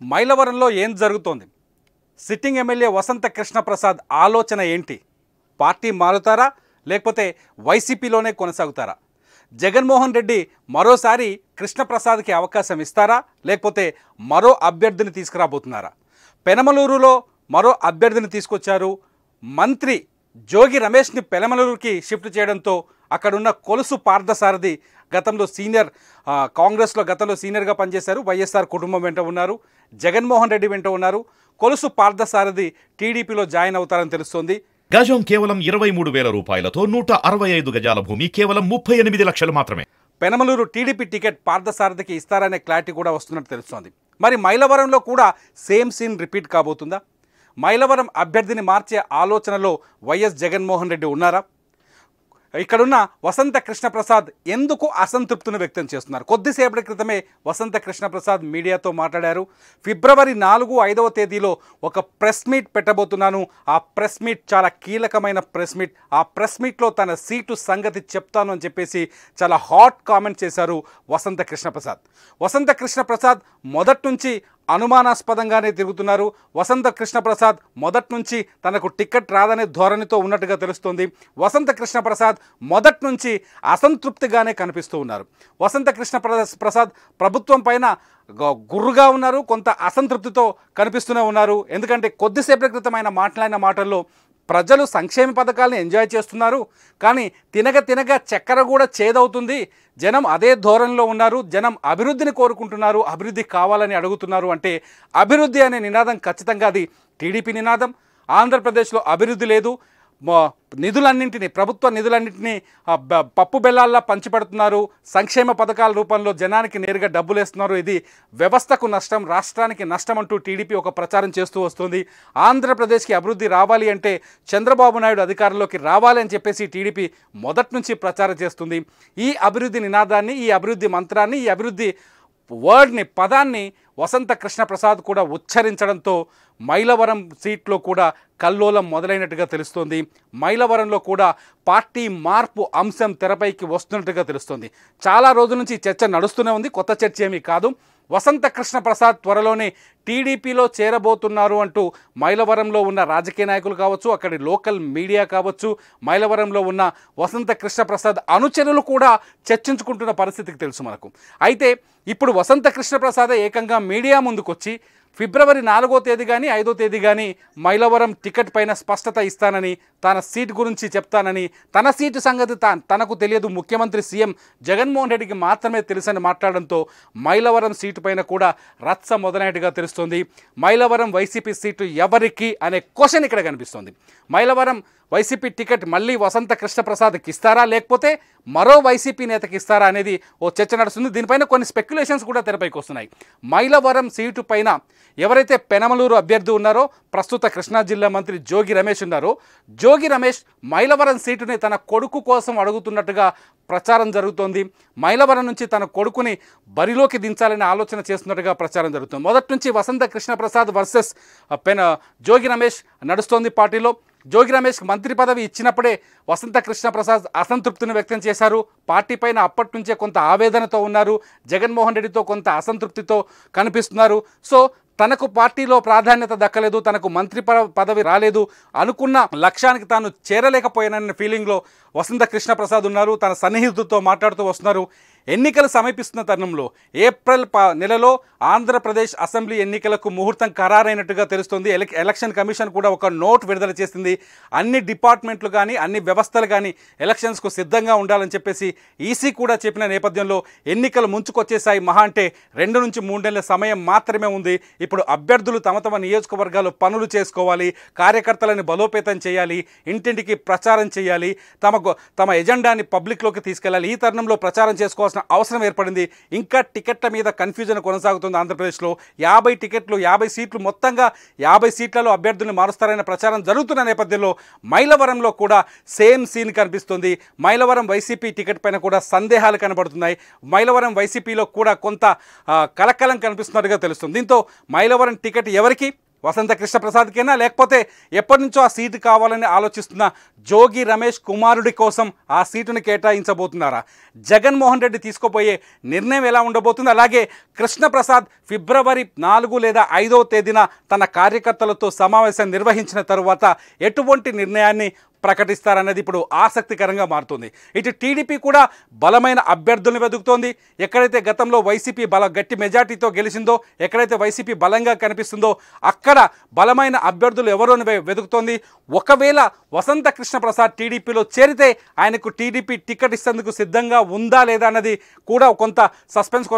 మైలవరంలో ఏం జరుగుతోంది? Sitting MLA వసంత కృష్ణప్రసాద్ ఆలోచన ఏంటి? పార్టీ మారుతారా లేకపోతే వైసీపీలోనే కొనసాగుతారా? జగన్మోహన్ రెడ్డి మరోసారి కృష్ణప్రసాద్కి అవకాశం ఇస్తారా లేకపోతే మరో అభ్యర్థిని తీసుకురాబోతున్నారా? పెనమలూరులో మరో అభ్యర్థిని తీసుకొచ్చారు. మంత్రి జోగి రమేష్ని పెనమలూరుకి షిఫ్ట్ చేయడంతో అక్కడున్న కొలుసు పార్థసారథి గతంలో కాంగ్రెస్లో గతంలో సీనియర్గా పనిచేశారు. వైఎస్ఆర్ కుటుంబం వెంట ఉన్నారు, జగన్మోహన్ రెడ్డి వెంట ఉన్నారు. కొలుసు పార్థసారథి టీడీపీలో జాయిన్ అవుతారని తెలుస్తోంది. గజం కేవలం 23,000 రూపాయలతో 165 గజాల భూమి కేవలం 38 లక్షలు మాత్రమే. పెనమలూరు టీడీపీ టికెట్ పార్థసారథికి ఇస్తారనే క్లారిటీ కూడా వస్తున్నట్టు తెలుస్తోంది. మరి మైలవరంలో కూడా సేమ్ సీన్ రిపీట్ కాబోతుందా? మైలవరం అభ్యర్థిని మార్చే ఆలోచనలో వైఎస్ జగన్మోహన్ రెడ్డి ఉన్నారా? ఇక్కడున్న వసంత కృష్ణప్రసాద్ ఎందుకు అసంతృప్తిని వ్యక్తం చేస్తున్నారు? కొద్దిసేపటి క్రితమే వసంత కృష్ణప్రసాద్ మీడియాతో మాట్లాడారు. ఫిబ్రవరి 4-5వ తేదీలో ఒక ప్రెస్ మీట్ పెట్టబోతున్నాను. ఆ ప్రెస్ మీట్ చాలా కీలకమైన ప్రెస్ మీట్. ఆ ప్రెస్ మీట్లో తన సీటు సంగతి చెప్తాను అని చెప్పేసి చాలా హాట్ కామెంట్ చేశారు వసంత కృష్ణప్రసాద్. వసంత కృష్ణప్రసాద్ మొదటి నుంచి అనుమానాస్పదంగానే తిరుగుతున్నారు. వసంత కృష్ణప్రసాద్ మొదటి నుంచి తనకు టికెట్ రాదనే ధోరణితో ఉన్నట్టుగా తెలుస్తోంది. వసంత కృష్ణప్రసాద్ మొదటి నుంచి అసంతృప్తిగానే కనిపిస్తూ ఉన్నారు. వసంత కృష్ణప్రసాద్ ప్రభుత్వం పైన గుర్రుగా ఉన్నారు, కొంత అసంతృప్తితో కనిపిస్తూనే ఉన్నారు. ఎందుకంటే కొద్దిసేపటి క్రితం ఆయన మాట్లాడిన మాటల్లో ప్రజలు సంక్షేమ పథకాలను ఎంజాయ్ చేస్తున్నారు, కానీ తినగ చక్కెర కూడా చేదవుతుంది. జనం అదే ధోరణిలో ఉన్నారు. జనం అభివృద్ధిని కోరుకుంటున్నారు, అభివృద్ధి కావాలని అడుగుతున్నారు. అంటే అభివృద్ధి అనే నినాదం ఖచ్చితంగా అది టీడీపీ నినాదం. ఆంధ్రప్రదేశ్లో అభివృద్ధి లేదు, నిధులన్నింటినీ ప్రభుత్వ నిధులన్నింటినీ పప్పు బెల్లాల్లా పంచిపెడుతున్నారు. సంక్షేమ పథకాల రూపంలో జనానికి నేరుగా డబ్బులు వేస్తున్నారు. ఇది వ్యవస్థకు నష్టం, రాష్ట్రానికి నష్టం అంటూ టీడీపీ ఒక ప్రచారం చేస్తూ వస్తుంది. ఆంధ్రప్రదేశ్కి అభివృద్ధి రావాలి అంటే చంద్రబాబు నాయుడు అధికారంలోకి రావాలి అని చెప్పేసి టీడీపీ మొదటి నుంచి ప్రచారం చేస్తుంది. ఈ అభివృద్ధి నినాదాన్ని, ఈ అభివృద్ధి మంత్రాన్ని, ఈ అభివృద్ధి పదాన్ని వసంత కృష్ణప్రసాద్ కూడా ఉచ్చరించడంతో మైలవరం సీట్లో కూడా కల్లోలం మొదలైనట్టుగా తెలుస్తోంది. మైలవరంలో కూడా పార్టీ మార్పు అంశం తెరపైకి వస్తున్నట్టుగా తెలుస్తోంది. చాలా రోజుల నుంచి చర్చ నడుస్తూనే ఉంది, కొత్త చర్చ ఏమీ కాదు. వసంత కృష్ణప్రసాద్ త్వరలోనే టీడీపీలో చేరబోతున్నారు అంటూ మైలవరంలో ఉన్న రాజకీయ నాయకులు కావచ్చు, అక్కడి లోకల్ మీడియా కావచ్చు, మైలవరంలో ఉన్న వసంత కృష్ణప్రసాద్ అనుచరులు కూడా చర్చించుకుంటున్న పరిస్థితికి తెలుసు మనకు. అయితే ఇప్పుడు వసంత కృష్ణప్రసాద్ ఏకంగా మీడియా ముందుకొచ్చి ఫిబ్రవరి 4వ తేదీ కానీ 5వ తేదీ కానీ మైలవరం టికెట్ పైన స్పష్టత ఇస్తానని, తన సీటు గురించి చెప్తానని, తన సీటు సంగతి తనకు తెలియదు, ముఖ్యమంత్రి సీఎం జగన్మోహన్ రెడ్డికి మాత్రమే తెలుసని మాట్లాడడంతో మైలవరం సీటు పైన కూడా రచ్చ మొదలైనట్టుగా తెలుస్తోంది. మైలవరం వైసీపీ సీటు ఎవరికి అనే క్వశ్చన్ ఇక్కడ కనిపిస్తోంది. మైలవరం వైసీపీ టికెట్ మళ్ళీ వసంత కృష్ణప్రసాద్కి ఇస్తారా లేకపోతే మరో వైసీపీ నేతకి ఇస్తారా అనేది ఓ చర్చ నడుస్తుంది. దీనిపైన కొన్ని స్పెక్యులేషన్స్ కూడా తెరపైకి వస్తున్నాయి. మైలవరం సీటు పైన ఎవరైతే పెనమలూరు అభ్యర్థి ఉన్నారో, ప్రస్తుత కృష్ణా జిల్లా మంత్రి జోగి రమేష్ ఉన్నారో, జోగి రమేష్ మైలవరం సీటుని తన కొడుకు కోసం అడుగుతున్నట్టుగా ప్రచారం జరుగుతోంది. మైలవరం నుంచి తన కొడుకుని బరిలోకి దించాలనే ఆలోచన చేస్తున్నట్టుగా ప్రచారం జరుగుతుంది. మొదటి నుంచి వసంత కృష్ణప్రసాద్ వర్సెస్ జోగి రమేష్ నడుస్తోంది పార్టీలో. జోగి రమేష్ మంత్రి పదవి ఇచ్చినప్పుడే వసంత కృష్ణప్రసాద్ అసంతృప్తిని వ్యక్తం చేశారు. పార్టీ పైన అప్పటి నుంచే కొంత ఆవేదనతో ఉన్నారు, జగన్మోహన్ రెడ్డితో కొంత అసంతృప్తితో కనిపిస్తున్నారు. సో తనకు పార్టీలో ప్రాధాన్యత దక్కలేదు, తనకు మంత్రి పదవి రాలేదు, అనుకున్న లక్ష్యానికి తాను చేరలేకపోయానన్న ఫీలింగ్లో వసంత కృష్ణప్రసాద్ ఉన్నారు. తన సన్నిహితులతో మాట్లాడుతూ వస్తున్నారు. ఎన్నికలు సమీపిస్తున్న తరుణంలో ఏప్రిల్ నెలలో ఆంధ్రప్రదేశ్ అసెంబ్లీ ఎన్నికలకు ముహూర్తం ఖరారైనట్టుగా తెలుస్తుంది. ఎలక్షన్ కమిషన్ కూడా ఒక నోట్ విడుదల చేసింది. అన్ని డిపార్ట్మెంట్లు కానీ అన్ని వ్యవస్థలు కానీ ఎలక్షన్స్కు సిద్ధంగా ఉండాలని చెప్పేసి ఈసీ కూడా చెప్పిన నేపథ్యంలో ఎన్నికలు ముంచుకొచ్చేసాయి. మహా అంటే 2 నుంచి 3 నెలల సమయం మాత్రమే ఉంది. ఇప్పుడు అభ్యర్థులు తమ నియోజకవర్గాల్లో పనులు చేసుకోవాలి, కార్యకర్తలను బలోపేతం చేయాలి, ఇంటింటికి ప్రచారం చేయాలి, తమ ఎజెండాని పబ్లిక్లోకి తీసుకెళ్లాలి. ఈ తరుణంలో ప్రచారం చేసుకోవాల్సిన అవసరం ఏర్పడింది. ఇంకా టికెట్ల మీద కన్ఫ్యూజన్ కొనసాగుతుంది ఆంధ్రప్రదేశ్లో. 50 టికెట్లు, 50 సీట్లు, మొత్తంగా 50 సీట్లలో అభ్యర్థులను మారుస్తారనే ప్రచారం జరుగుతున్న నేపథ్యంలో మైలవరంలో కూడా సేమ్ సీన్ కనిపిస్తుంది. మైలవరం వైసీపీ టికెట్ పైన కూడా సందేహాలు కనబడుతున్నాయి. మైలవరం వైసీపీలో కూడా కొంత కలకలం కనిపిస్తున్నట్టుగా తెలుస్తుంది. దీంతో మైలవరం టికెట్ ఎవరికి, వసంత కృష్ణప్రసాద్కేనా, లేకపోతే ఎప్పటి నుంచో ఆ సీటు కావాలని ఆలోచిస్తున్న జోగి రమేష్ కుమారుడి కోసం ఆ సీటును కేటాయించబోతున్నారా? జగన్మోహన్ రెడ్డి తీసుకోబోయే నిర్ణయం ఎలా ఉండబోతుంది? అలాగే కృష్ణప్రసాద్ ఫిబ్రవరి 4 లేదా 5వ తేదీన తన కార్యకర్తలతో సమావేశం నిర్వహించిన తరువాత ఎటువంటి నిర్ణయాన్ని ప్రకటిస్తారన్నది ఇప్పుడు ఆసక్తికరంగా మారుతుంది. ఇటు టీడీపీ కూడా బలమైన అభ్యర్థులను వెతుకుతోంది. ఎక్కడైతే గతంలో వైసీపీ గట్టి మెజార్టీతో గెలిచిందో, ఎక్కడైతే వైసీపీ బలంగా కనిపిస్తుందో అక్కడ బలమైన అభ్యర్థులు ఎవరో వెతుకుతోంది. ఒకవేళ వసంత కృష్ణప్రసాద్ టీడీపీలో చేరితే ఆయనకు టీడీపీ టికెట్ ఇస్తేందుకు సిద్ధంగా ఉందా లేదా అన్నది కూడా కొంత సస్పెన్స్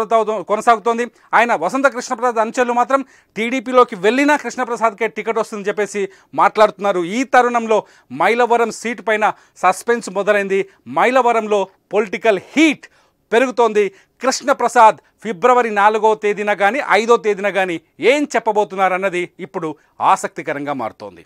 కొనసాగుతోంది. ఆయన వసంత కృష్ణప్రసాద్ అనుచరులు మాత్రం టీడీపీలోకి వెళ్ళినా కృష్ణప్రసాద్కే టికెట్ వస్తుందని చెప్పేసి మాట్లాడుతున్నారు. ఈ తరుణంలో మైలవరం సీటు పైన సస్పెన్స్ మొదలైంది. మైలవరంలో పొలిటికల్ హీట్ పెరుగుతోంది. కృష్ణప్రసాద్ ఫిబ్రవరి 4వ తేదీన కానీ 5వ తేదీన కానీ ఏం చెప్పబోతున్నారన్నది ఇప్పుడు ఆసక్తికరంగా మారుతోంది.